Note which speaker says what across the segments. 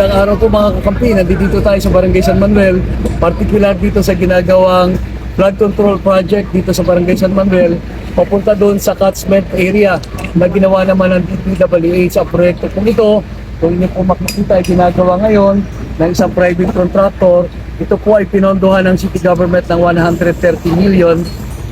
Speaker 1: Magandang araw po mga kakampi. Nandito tayo sa Barangay San Manuel, particular dito sa ginagawang flood control project dito sa Barangay San Manuel, papunta doon sa catchment area na ginawa naman ng DPWH sa proyekto po ito. Kung inyo po makikita ay ginagawa ngayon ng isang private contractor. Ito po ay pinondohan ng city government ng 130 million.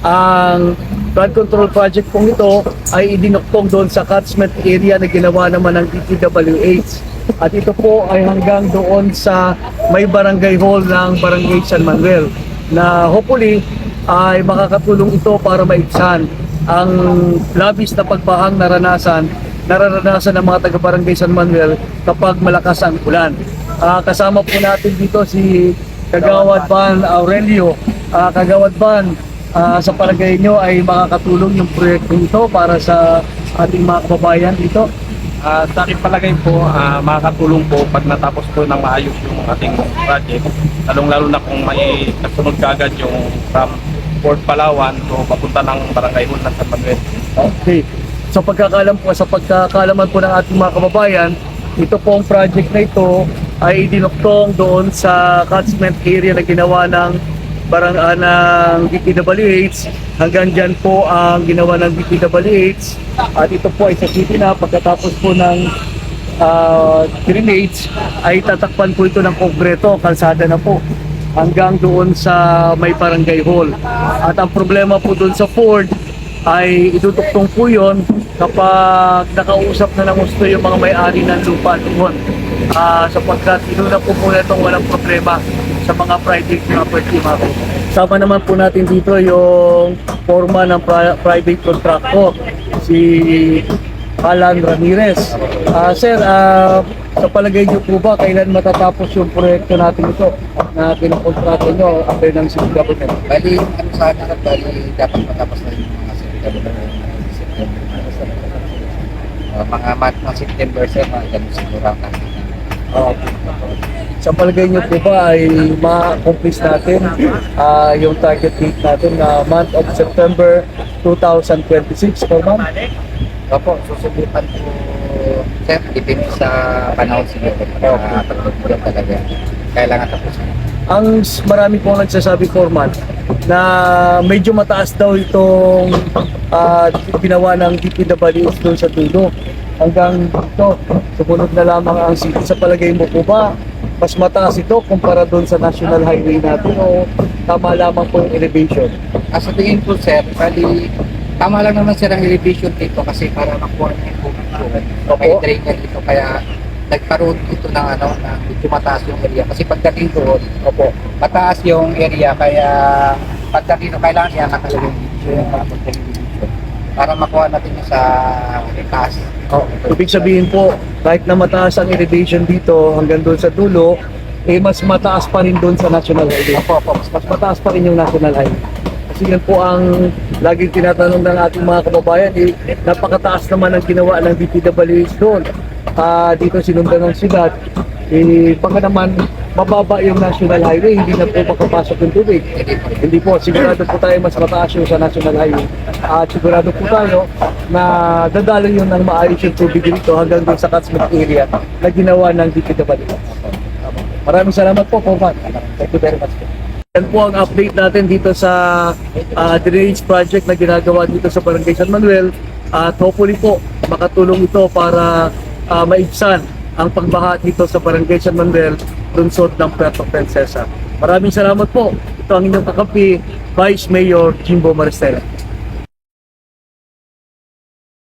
Speaker 1: Ang flood control project pong ito ay idinoktong doon sa catchment area na ginawa naman ng DPWH. At ito po ay hanggang doon sa may barangay hall ng Barangay San Manuel na hopefully ay makakatulong ito para maibsan ang labis na pagbahang nararanasan ng mga taga-Barangay San Manuel kapag malakas ang ulan. Kasama po natin dito si Kagawad Van Aurelio. Kagawad Van, sa palagay nyo ay makakatulong yung proyekto ito para sa ating mga kababayan dito?
Speaker 2: Sa aking palagay po, makakatulong po pag natapos po ng maayos yung ating project, lalong-lalo na kung may kasunod kaagad yung from Port Palawan to papunta ng Barangay Hall ng San Manuel.
Speaker 1: Okay. Sa pagkakalaman po ng ating mga kababayan, ito pong project na ito ay idinoktong doon sa catchment area na ginawa ng ng DPWH. Hanggang dyan po ang ginawa ng DPWH. At ito po ay sa city na pagkatapos po ng drainage ay tatakpan po ito ng konkreto, kalsada na po hanggang doon sa may barangay hall. At ang problema po doon sa Ford ay itutuktong po yun kapag nakausap na ng gusto yung mga may-ari ng lupa doon. Sapagkat inuna po muna itong walang problema sa mga private property mga po. Sama naman po natin dito yung forma ng private contractor, si Alan Ramirez. Sir, sa palagay niyo po ba kailan matatapos yung proyekto natin ito na kinokontrata nyo after ng city government?
Speaker 3: Bali, ano sa akin, bali dapat matapos na yung mga city government mga month ng September, sir, mga ganun siguro ang
Speaker 1: sa palagay niyo po ba ay ma-accomplish natin yung target date natin na month of September 2026 per month?
Speaker 3: Opo, susubukan po, sir, depende sa panahon siguro. Pagpapagyan talaga, kailangan tapusin.
Speaker 1: Ang marami pong nagsasabi, Foreman, na medyo mataas daw itong ginawa ng DPWH doon sa dulo. Hanggang dito, sumunod na lamang ang city. Sa palagay mo po ba, mas mataas ito kumpara doon sa national highway natin o tama lamang po yung elevation?
Speaker 3: Sa tingin ko, sir, bali, tama lang naman sir ang elevation dito kasi para makuha niya yung tubig po. May drainer dito, kaya nagkaroon dito ng medyo mataas yung area. Kasi pagdating doon, mataas yung area, kaya pagdating doon, kailangan niya nakalagay yung para makuha natin yung sa taas.
Speaker 1: Ibig sabihin po, kahit na mataas ang elevation dito hanggang doon sa dulo, mas mataas pa rin doon sa national highway. Mas mataas pa rin yung national highway. Kasi yan po ang laging tinatanong ng ating mga kababayan, napakataas naman ang ginawa ng DPWH doon. Dito sinundan ng siyudad, baka naman mababa yung national highway, hindi na po makapasok yung tubig. Hindi po, sigurado po tayo mas mataas yung sa national highway. At sigurado po tayo na dadalo yun ng maayos yung tubig dito hanggang doon sa catchment area na ginawa ng DPWH. Maraming salamat po, Foreman. Thank you very much. Yan po ang update natin dito sa drainage project na ginagawa dito sa Barangay San Manuel. At hopefully po makatulong ito para maibsan ang pagbaha dito sa Barangay San Manuel, lungsod ng Puerto Princesa. Maraming salamat po. Ito ang inyong kakampi, Vice Mayor Jimbo Maristela.